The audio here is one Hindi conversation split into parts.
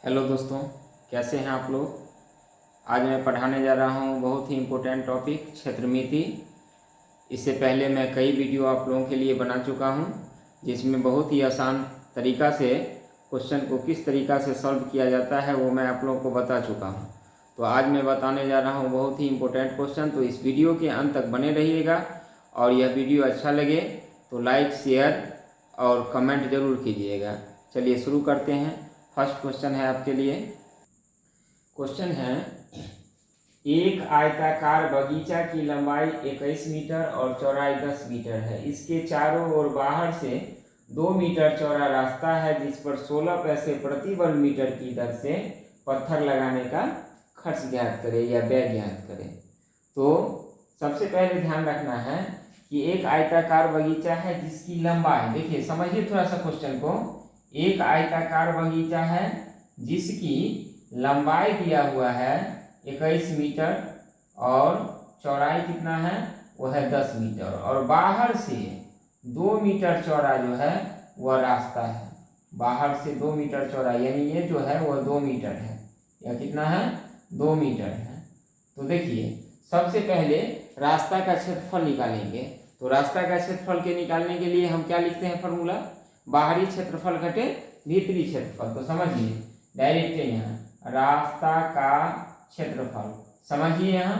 हेलो दोस्तों, कैसे हैं आप लोग। आज मैं पढ़ाने जा रहा हूं बहुत ही इम्पोर्टेंट टॉपिक क्षेत्रमिति। इससे पहले मैं कई वीडियो आप लोगों के लिए बना चुका हूं, जिसमें बहुत ही आसान तरीक़ा से क्वेश्चन को किस तरीक़ा से सॉल्व किया जाता है वो मैं आप लोगों को बता चुका हूं। तो आज मैं बताने जा रहा हूं बहुत ही इम्पोर्टेंट क्वेश्चन। तो इस वीडियो के अंत तक बने रहिएगा और यह वीडियो अच्छा लगे तो लाइक, शेयर और कमेंट ज़रूर कीजिएगा। चलिए शुरू करते हैं। फर्स्ट क्वेश्चन है आपके लिए। क्वेश्चन है, एक आयताकार बगीचा की लंबाई 21 मीटर और चौड़ाई 10 मीटर है। इसके चारों ओर बाहर से 2 मीटर चौड़ा रास्ता है, जिस पर 16 पैसे प्रति वर्ग मीटर की दर से पत्थर लगाने का खर्च ज्ञात करें या व्यय ज्ञात करें। तो सबसे पहले ध्यान रखना है कि एक आयताकार बगीचा है जिसकी लंबाई, देखिए समझिए थोड़ा सा क्वेश्चन को। एक आयताकार बगीचा है जिसकी लंबाई दिया हुआ है 21 मीटर और चौड़ाई कितना है, वो है 10 मीटर, और बाहर से 2 मीटर चौड़ा जो है वह रास्ता है। बाहर से 2 मीटर चौड़ा, यानी ये जो है वह 2 मीटर है। यह कितना है, 2 मीटर है। तो देखिए सबसे पहले रास्ता का क्षेत्रफल निकालेंगे। तो रास्ता का क्षेत्रफल के निकालने के लिए हम क्या लिखते हैं फॉर्मूला, बाहरी क्षेत्रफल घटे भीतरी क्षेत्रफल। तो समझिए डायरेक्ट यहाँ रास्ता का क्षेत्रफल, समझिए यहाँ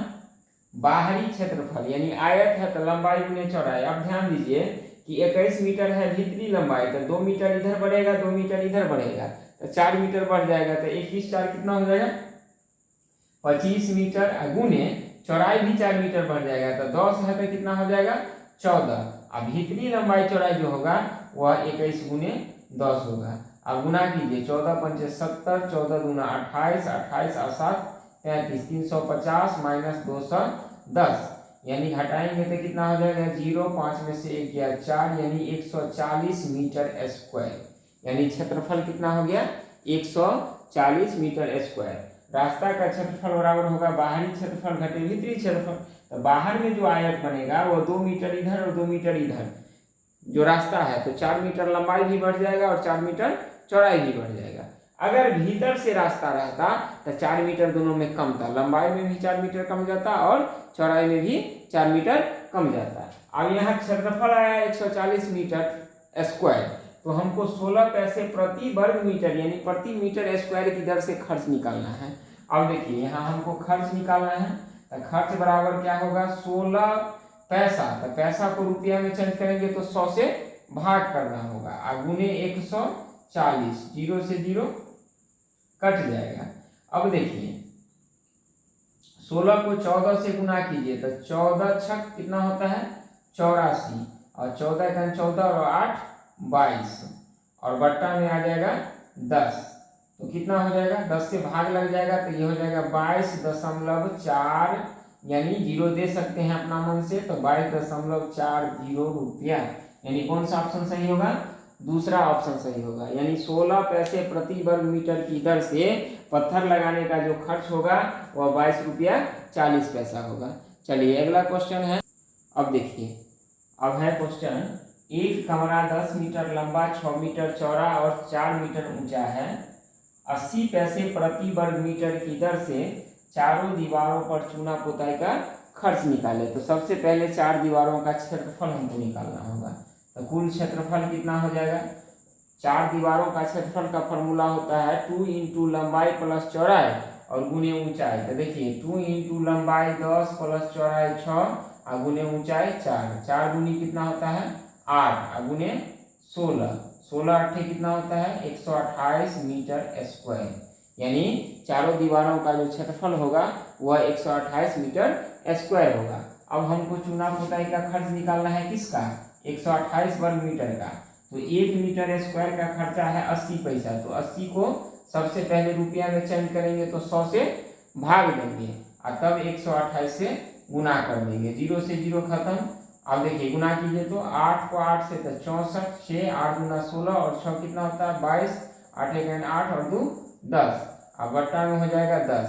बाहरी क्षेत्रफल यानी आयत है तो लंबाई गुने चौड़ाई। अब ध्यान दीजिए कि 21 मीटर है भीतरी लंबाई, तो 2 मीटर इधर बढ़ेगा, 2 मीटर इधर बढ़ेगा, तो 4 मीटर बढ़ जाएगा। तो 21 4 कितना हो जाएगा, 25 मीटर, गुने चौड़ाई भी 4 मीटर बढ़ जाएगा, तो 10 है तो कितना हो जाएगा 14। अब भीतरी लंबाई चौड़ाई जो होगा वह 21 गुने 10 होगा। अब गुना कीजिए, 14 पंचे 70, 14 दूना 28, 28 और 7 33, 350 माइनस 210, यानी घटाएंगे तो कितना हो जाएगा 0, 5 में से 1 गया 4, यानी 140 मीटर स्क्वायर। यानी क्षेत्रफल कितना हो गया 140 मीटर स्क्वायर। रास्ता का क्षेत्रफल बराबर होगा बाहरी क्षेत्रफल घटे भीतरी क्षेत्रफल। तो बाहर में जो आयत बनेगा वो 2 मीटर इधर और 2 मीटर इधर जो रास्ता है, तो 4 मीटर लंबाई भी बढ़ जाएगा और 4 मीटर चौड़ाई भी बढ़ जाएगा। अगर भीतर से रास्ता रहता तो 4 मीटर दोनों में कम था, लंबाई में भी 4 मीटर कम जाता और चौड़ाई में भी 4 मीटर कम जाता। अब यहाँ क्षेत्रफल आया 140 मीटर स्क्वायर, तो हमको 16 पैसे प्रति वर्ग मीटर यानी प्रति मीटर स्क्वायर की दर से खर्च निकालना है। अब देखिए यहाँ हमको खर्च निकालना है, तो खर्च बराबर क्या होगा 16 पैसा, तो पैसा को रुपया में चेंज करेंगे तो 100 से भाग करना होगा, गुने 140, 0 से 0 कट जाएगा। अब देखिए 16 को 14 से गुना कीजिए तो 14 छक कितना होता है 84, और 14 का 14 और 8 22, और बट्टा में आ जाएगा 10, तो कितना हो जाएगा 10 से भाग लग जाएगा, तो ये हो जाएगा 22.4, यानी 0 दे सकते हैं अपना मन से, तो 22.40 रुपया। यानी कौन सा ऑप्शन सही होगा, दूसरा ऑप्शन सही होगा। यानी 16 पैसे प्रति वर्ग मीटर की दर से पत्थर लगाने का जो खर्च होगा वह 22 रुपया 40 पैसा होगा। चलिए अगला क्वेश्चन है। अब देखिए, अब है क्वेश्चन, एक कमरा 10 मीटर लंबा, 6 मीटर चौड़ा और 4 मीटर ऊंचा है। 80 पैसे प्रति वर्ग मीटर की दर से चारों दीवारों पर चूना पुताई का खर्च निकाले। तो सबसे पहले 4 दीवारों का क्षेत्रफल हमको निकालना होगा। तो कुल क्षेत्रफल कितना हो जाएगा, 4 दीवारों का क्षेत्रफल का फॉर्मूला होता है 2 इंटू लंबाई प्लस चौड़ाई और गुने ऊंचाई। तो देखिए 2 इंटू लंबाई 10 प्लस चौड़ाई 6 और गुने ऊंचाई 4, 4 गुनी कितना होता है 8 और गुने 16, 16 8 कितना होता है 128 मीटर स्क्वायर। यानी चारों दीवारों का जो क्षेत्रफल होगा वह 128 मीटर स्क्वायर होगा। अब हमको चूना पुताई का खर्च निकालना है किसका, 128 वर्ग मीटर का। तो 1 मीटर स्क्वायर का खर्चा है 80 पैसा, तो 80 को सबसे पहले रुपया में चेंज करेंगे तो 100 से भाग देंगे और तब 128 से गुना कर देंगे, 0 से 0 खत्म। अब देखिए गुना कीजिए तो 8 को 8 से तो 64, 6 8 गुना 16 और 6 कितना होता है 22, 8 1 8 और 2 10, अब बट्टा में हो जाएगा 10,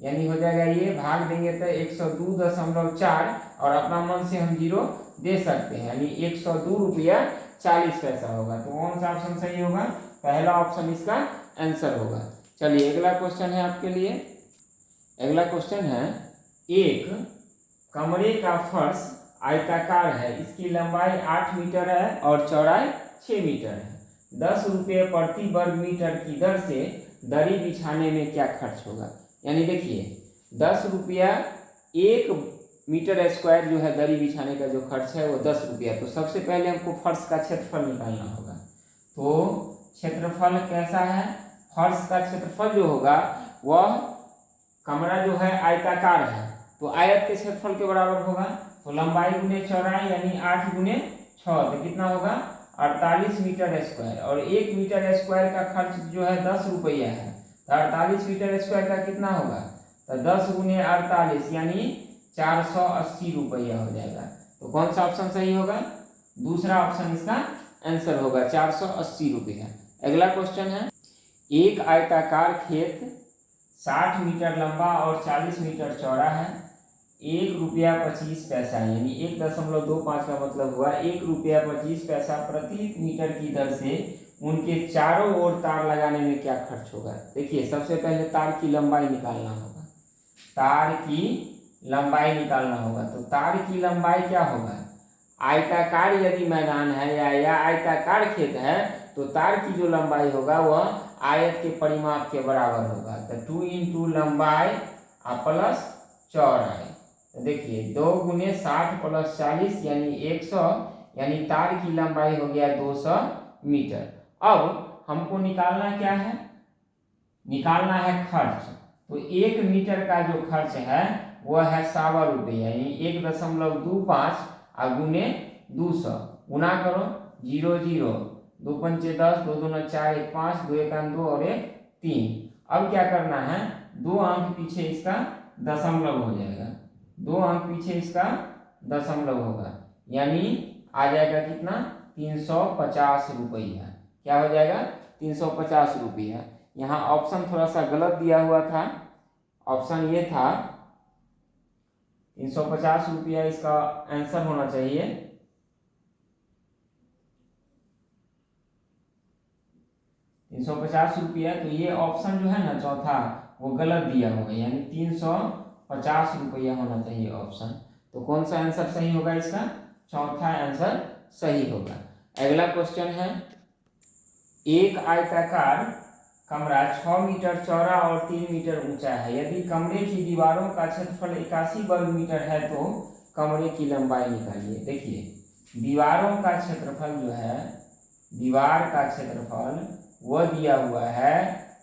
यानी हो जाएगा ये भाग देंगे तो 102.4 और अपना मन से हम 0 दे सकते हैं, यानी 102 रुपया 40 पैसा होगा। तो कौन सा ऑप्शन सही होगा, पहला ऑप्शन इसका आंसर होगा। चलिए अगला क्वेश्चन है आपके लिए। अगला क्वेश्चन है, एक कमरे का फर्श आयताकार है, इसकी लंबाई 8 मीटर है और चौड़ाई 6 मीटर है। 10 रुपये प्रति वर्ग मीटर की दर से दरी बिछाने में क्या खर्च होगा। यानी देखिए 10 रुपया 1 मीटर स्क्वायर जो है दरी बिछाने का जो खर्च है वो 10 रुपया। तो सबसे पहले हमको फर्श का क्षेत्रफल निकालना होगा। तो क्षेत्रफल कैसा है, फर्श का क्षेत्रफल जो होगा वह, कमरा जो है आयताकार है तो आयत के क्षेत्रफल के बराबर होगा। तो लंबाई गुने चौड़ाई यानी 8 गुने 6 तो कितना होगा 48 मीटर स्क्वायर। और 1 मीटर स्क्वायर का खर्च जो है 10 रुपया है, तो 48 मीटर स्क्वायर का कितना होगा, तो 10 गुने 48 यानी 480 रुपया हो जाएगा। तो कौन सा ऑप्शन सही होगा, दूसरा ऑप्शन इसका आंसर होगा 480 रुपया। अगला क्वेश्चन है, एक आयताकार खेत 60 मीटर लंबा और 40 मीटर चौड़ा है, 1 रुपया 25 पैसा यानी 1.25 का मतलब हुआ 1 रुपया 25 पैसा प्रति मीटर की दर से उनके चारों ओर तार लगाने में क्या खर्च होगा। देखिए सबसे पहले तार की लंबाई निकालना होगा, तार की लंबाई निकालना होगा। तो तार की लंबाई क्या होगा, आयताकार यदि मैदान है या आयताकार खेत है तो तार की जो लंबाई होगा वह आयत के परिमाप के बराबर होगा। तो 2 इंटू लंबाई प्लस चौड़ाई। तो देखिए 2 गुने 60 प्लस 40 यानी 100 यानी तार की लंबाई हो गया 200 मीटर। अब हमको निकालना क्या है, निकालना है खर्च। तो 1 मीटर का जो खर्च है वह है 100 रुपये यानी 1.25 गुने 200 गुना करो 0 0 2 पंचे 10 2 दूना 4 1 5 2 1 2 और 1 3। अब क्या करना है, 2 अंक पीछे इसका दशमलव हो जाएगा, 2 अंक पीछे इसका दशमलव होगा यानी आ जाएगा कितना 350 रुपया। क्या हो जाएगा 350 रुपया। यहाँ ऑप्शन थोड़ा सा गलत दिया हुआ था, ऑप्शन ये था 350 रुपया इसका आंसर होना चाहिए। ₹350 तो ये ऑप्शन जो है ना चौथा वो गलत दिया होगा यानी 350 रुपया होना चाहिए ऑप्शन। तो कौन सा आंसर सही होगा इसका, चौथा आंसर सही होगा। अगला क्वेश्चन है, एक आयताकार कमरा 6 मीटर चौड़ा और 3 मीटर ऊंचा है, यदि कमरे की दीवारों का क्षेत्रफल 81 वर्ग मीटर है तो कमरे की लंबाई निकालिए। देखिए दीवारों का क्षेत्रफल जो है, दीवार का क्षेत्रफल वह दिया हुआ है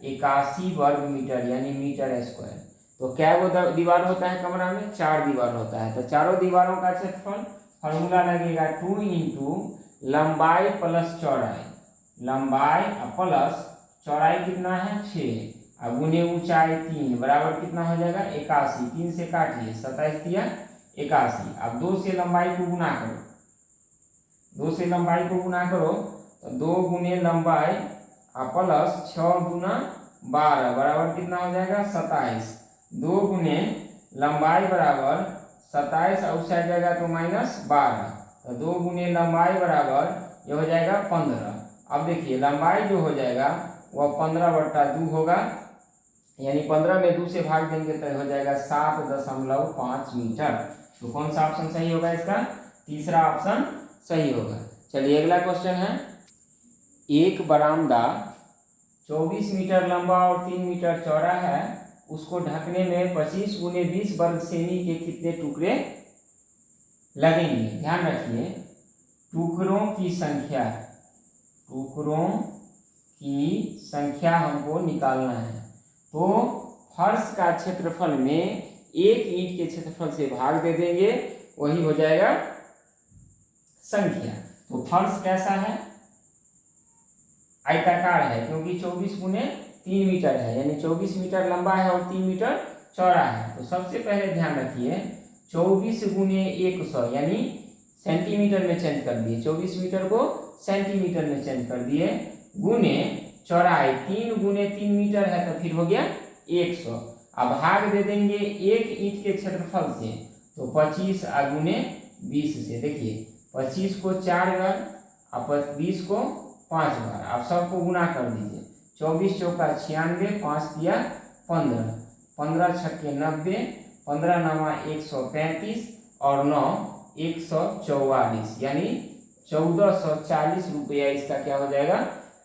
81 वर्ग मीटर यानी मीटर स्क्वायर। तो क्या वो दीवार होता है कमरा में, 4 दीवार होता है। तो चारों दीवारों का क्षेत्रफल फॉर्मूला लगेगा 2 इंटू लंबाई प्लस चौड़ाई, लंबाई प्लस चौड़ाई कितना है 6 अब गुने ऊंचाई 3 बराबर कितना हो जाएगा 81। 3 से काटिए 27 दिया 81। अब 2 से लंबाई को गुना करो, 2 से लंबाई को गुना करो तो 2 गुने लंबाई प्लस 6 गुना 12 बराबर कितना हो जाएगा 27। 2 गुने लंबाई बराबर 27 और उससे आ जाएगा तो -12। तो 2 गुने लंबाई बराबर ये हो जाएगा 15। अब देखिए लंबाई जो हो जाएगा वह 15/2 होगा यानी 15 में 2 से भाग देंगे तो हो जाएगा 7.5 मीटर। तो कौन सा ऑप्शन सही होगा इसका, तीसरा ऑप्शन सही होगा। चलिए अगला क्वेश्चन है, एक बरामदा 24 मीटर लंबा और 3 मीटर चौड़ा है, उसको ढकने में 25 गुने 20 वर्ग सेमी के कितने टुकड़े लगेंगे। ध्यान रखिए टुकड़ों की संख्या, टुकड़ों की संख्या हमको निकालना है। तो फर्श का क्षेत्रफल में एक ईंट के क्षेत्रफल से भाग दे देंगे वही हो जाएगा संख्या। तो फर्श कैसा है, आयताकार है क्योंकि 24 गुने 3 मीटर है यानी 24 मीटर लंबा है और 3 मीटर चौड़ा है। तो सबसे पहले ध्यान रखिए 24 गुने 100 यानी सेंटीमीटर में चेंज कर दिए, 24 मीटर को सेंटीमीटर में चेंज कर दिए, गुने चौड़ाई 3 गुने 3 मीटर है तो फिर हो गया 100। अब भाग दे देंगे एक ईंट के क्षेत्रफल से तो 25 गुने 20 से। देखिए 25 को 4 बार और 20 को 5 बार, आप सबको गुना कर दीजिए 24 चौका 96, 5 दिया 15, 15 छक्के 90, 15 नवा 135 और 9 144, यानी 1440 रुपया इसका क्या हो जाएगा,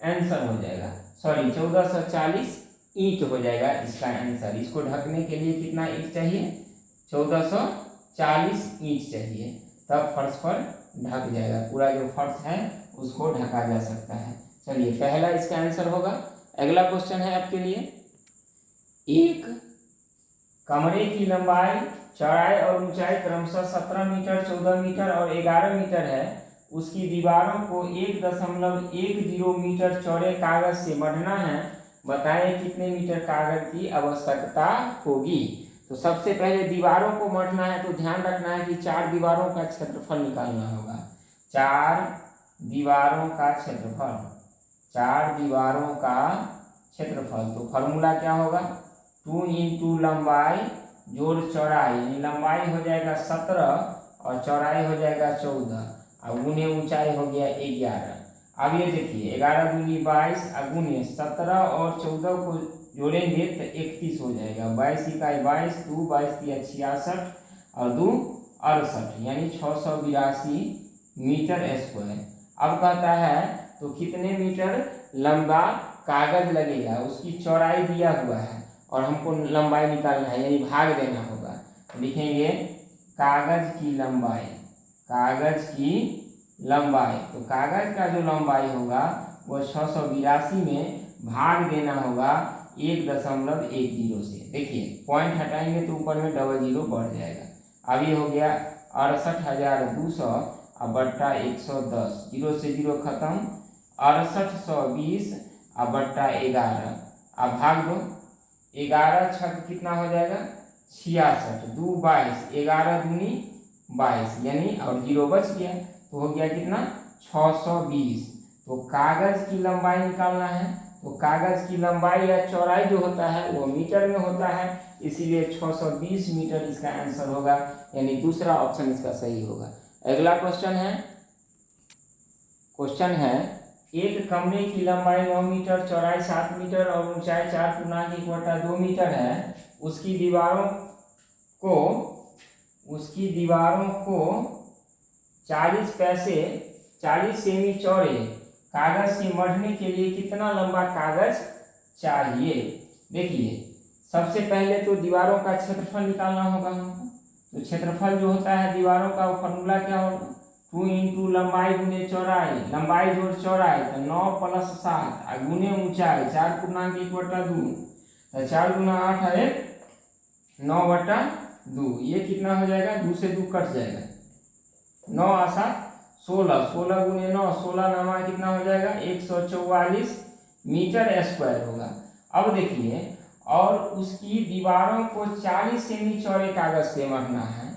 आंसर हो जाएगा। सॉरी 1440 ईंट हो जाएगा इसका आंसर। इसको ढकने के लिए कितना ईंट चाहिए, 1440 ईंट चाहिए, तब फर्श पर ढक जाएगा। पूरा जो फर्श है उसको ढका जा सकता है। चलिए पहला इसका आंसर होगा। अगला क्वेश्चन है आपके लिए, एक कमरे की लंबाई, चौड़ाई और ऊंचाई क्रमशः 17 मीटर, 14 मीटर और 11 मीटर है। उसकी दीवारों को 1.10 मीटर चौड़े कागज से मढ़ना है। बताएं कितने मीटर कागज की आवश्यकता होगी। तो सबसे पहले दीवारों को मढ़ना है, तो ध्यान रखना है कि 4 दीवारों का क्षेत्रफल निकालना होगा। 4 दीवारों का क्षेत्रफल, 4 दीवारों का क्षेत्रफल, तो फॉर्मूला क्या होगा, 2 इंटू लंबाई जोड़ चौड़ाई, यानी लंबाई हो जाएगा 17 और चौड़ाई हो जाएगा 14 और गुने ऊंचाई हो गया 11। अब ये देखिए 11 दूनी 22 गुने 17 और 14 को जोड़ेंगे तो 31 हो जाएगा। 22 इकाई 22, 2 22 दिया 66 और 2 68, यानी 682 मीटर स्क्वायर। अब कहता है तो कितने मीटर लंबा कागज लगेगा, उसकी चौड़ाई दिया हुआ है और हमको लंबाई निकालना है, यानी भाग देना होगा। तो लिखेंगे कागज की लंबाई, कागज की लंबाई, तो कागज का जो लंबाई होगा वो 682 में भाग देना होगा 1.10 से। देखिए पॉइंट हटाएंगे तो ऊपर में 00 बढ़ जाएगा। अब ये हो गया 68,200 और बट्टा 110, 0 से 0 खत्म, 6820 और बट्टा 11। अब भाग दो, 11 छक कितना हो जाएगा 66, 2 22, 11 दूनी 22, यानी और 0 बच गया तो हो गया कितना 620। तो कागज की लंबाई निकालना है, तो कागज की लंबाई या चौड़ाई जो होता है वो मीटर में होता है, इसीलिए 620 मीटर इसका आंसर होगा, यानी दूसरा ऑप्शन इसका सही होगा। अगला क्वेश्चन है एक कमरे की लंबाई 9 मीटर, चौड़ाई 7 मीटर और ऊंचाई 4×1/2 मीटर है। उसकी दीवारों को 40 सेमी चौड़े कागज से मढ़ने के लिए कितना लंबा कागज चाहिए। देखिए सबसे पहले तो दीवारों का क्षेत्रफल निकालना होगा हमको। तो क्षेत्रफल जो होता है दीवारों का, वो फॉर्मूला क्या होगा, 2 इंटू लंबाई गुने चौड़ाई, लंबाई जोड़ चौड़ाई, तो 9 + 7 गुने ऊंचाई 4×1/2, तो 4 × 8 है 9/2, ये कितना हो जाएगा, 2 से 2 कट जाएगा, 9 × 7 16, 16 गुने 9, 16 नामा कितना हो जाएगा 144 मीटर स्क्वायर होगा। अब देखिए और उसकी दीवारों को 40 सेमी चौड़े कागज से मढ़ना है,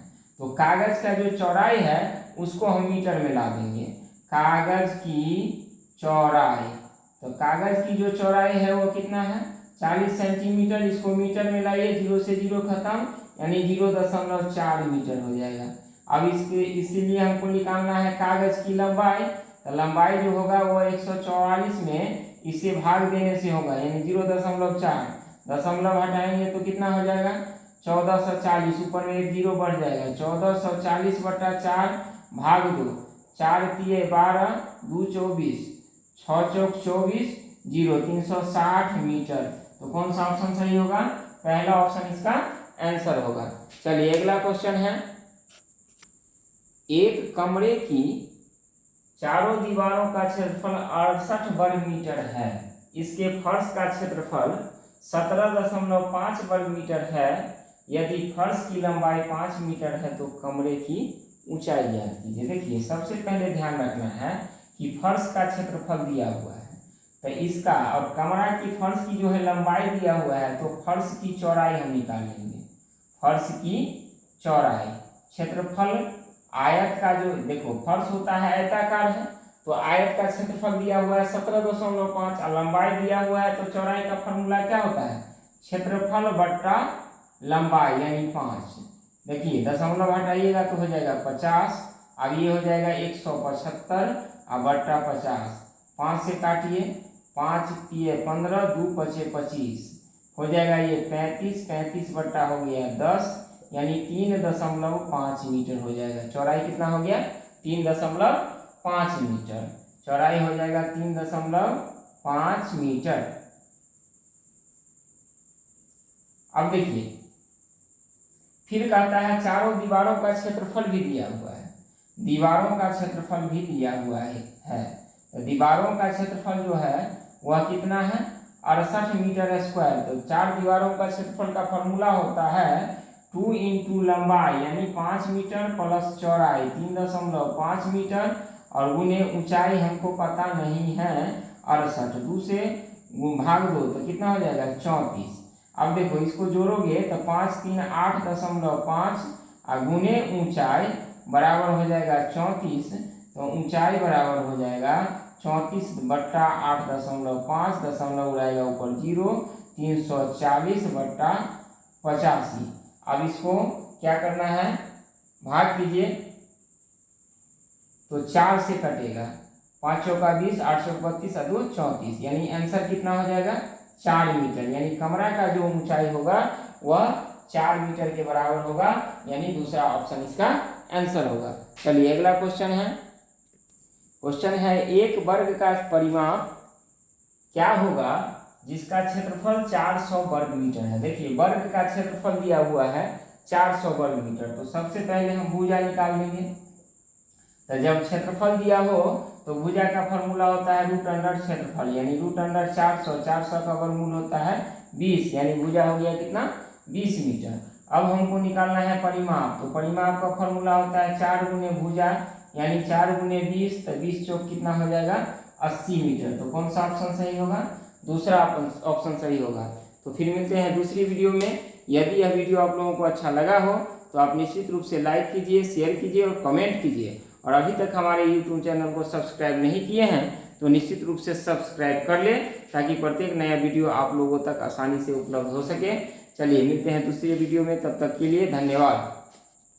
तो कागज का जो चौड़ाई है उसको हम मीटर में ला देंगे। कागज की चौड़ाई, तो कागज की जो चौड़ाई है वो कितना है 40 सेंटीमीटर, इसको मीटर में लाइए, 0 से 0 खत्म, यानी 0.4 मीटर हो जाएगा। अब इसीलिए हमको निकालना है कागज की लंबाई, तो लंबाई जो होगा वो 144 में इसे भाग देने से होगा, यानी 0.4, दशमलव हटाएंगे तो कितना हो जाएगा 1440, ऊपर में 1 0 बढ़ जाएगा, 1440/4 भाग 2, 4 × 12, 2 24, 6 चौक 24, 0 360 मीटर। तो कौन सा ऑप्शन सही होगा, पहला ऑप्शन इसका आंसर होगा। चलिए अगला क्वेश्चन है, एक कमरे की चारों दीवारों का क्षेत्रफल 68 वर्ग मीटर है। इसके फर्श का क्षेत्रफल 17.5 वर्ग मीटर है। यदि फर्श की लंबाई 5 मीटर है तो कमरे की ऊंचाई ज्ञात कीजिए। देखिए सबसे पहले ध्यान रखना है कि फर्श का क्षेत्रफल दिया हुआ है, तो इसका और कमरा की फर्श की जो है लंबाई दिया हुआ है, तो फर्श की चौड़ाई हम निकालेंगे। फर्श की चौड़ाई, क्षेत्रफल आयत का जो देखो फर्श होता है आयताकार है, तो आयत का क्षेत्रफल दिया हुआ है 17.5 और लंबाई दिया हुआ है, तो चौड़ाई का फॉर्मूला क्या होता है क्षेत्रफल बट्टा लंबाई यानी 5। देखिए दशमलव हटाइएगा तो हो जाएगा 50, अब ये हो जाएगा 175 और बट्टा 50, 5 से काटिए 5 तिये 15, 2 पचे 25 हो जाएगा ये 35, 35 बट्टा हो गया 10 यानी 3.5 मीटर हो जाएगा। चौड़ाई कितना हो गया? 3.5 मीटर। चौड़ाई हो जाएगा 3.5 मीटर। अब देखिए फिर कहता है चारों दीवारों का क्षेत्रफल भी दिया हुआ है। दीवारों का क्षेत्रफल भी दिया हुआ है। तो दीवारों का क्षेत्रफल जो है वह कितना है? 68 मीटर स्क्वायर। तो 4 दीवारों का क्षेत्रफल का फॉर्मूला होता है 2 इंटू लंबाई यानी 5 मीटर प्लस चौड़ाई 3.5 मीटर और गुने ऊंचाई हमको पता नहीं है 68। 2 से भाग दो तो कितना हो जाएगा? 34। अब देखो इसको जोड़ोगे तो 5 3 8.5 और गुने ऊंचाई बराबर हो जाएगा 34। तो ऊंचाई बराबर हो जाएगा 34 बट्टा 8.5 दशमलव उड़ाएगा ऊपर 0 340 बट्टा 85। अब इसको क्या करना है? भाग कीजिए तो 4 से कटेगा। 5 चौका 20, 8 चौक 32 और 2 34 यानी आंसर कितना हो जाएगा? 4 मीटर। यानी कमरा का जो ऊंचाई होगा वह 4 मीटर के बराबर होगा। यानी दूसरा ऑप्शन इसका आंसर होगा। चलिए अगला क्वेश्चन है। क्वेश्चन है एक वर्ग का परिमाप क्या होगा जिसका क्षेत्रफल 400 वर्ग मीटर है। देखिए वर्ग का क्षेत्रफल दिया हुआ है 400 वर्ग मीटर। तो सबसे पहले हम भुजा निकाल लेंगे। तो जब क्षेत्रफल दिया हो तो भुजा का फॉर्मूला होता है रूट अंडर क्षेत्रफल यानी रूट अंडर 400। 400 का वर्गमूल होता है 20 यानी भुजा हो गया कितना? 20 मीटर। अब हमको निकालना है परिमाप। तो परिमाप का फॉर्मूला होता है 4 गुने भुजा यानी 4 गुने 20। तो 20 चौक कितना हो जाएगा? 80 मीटर। तो कौन सा ऑप्शन सही होगा? दूसरा ऑप्शन सही होगा। तो फिर मिलते हैं दूसरी वीडियो में। यदि यह वीडियो आप लोगों को अच्छा लगा हो तो आप निश्चित रूप से लाइक कीजिए, शेयर कीजिए और कमेंट कीजिए। और अभी तक हमारे YouTube चैनल को सब्सक्राइब नहीं किए हैं तो निश्चित रूप से सब्सक्राइब कर लें ताकि प्रत्येक नया वीडियो आप लोगों तक आसानी से उपलब्ध हो सके। चलिए मिलते हैं दूसरी वीडियो में, तब तक के लिए धन्यवाद।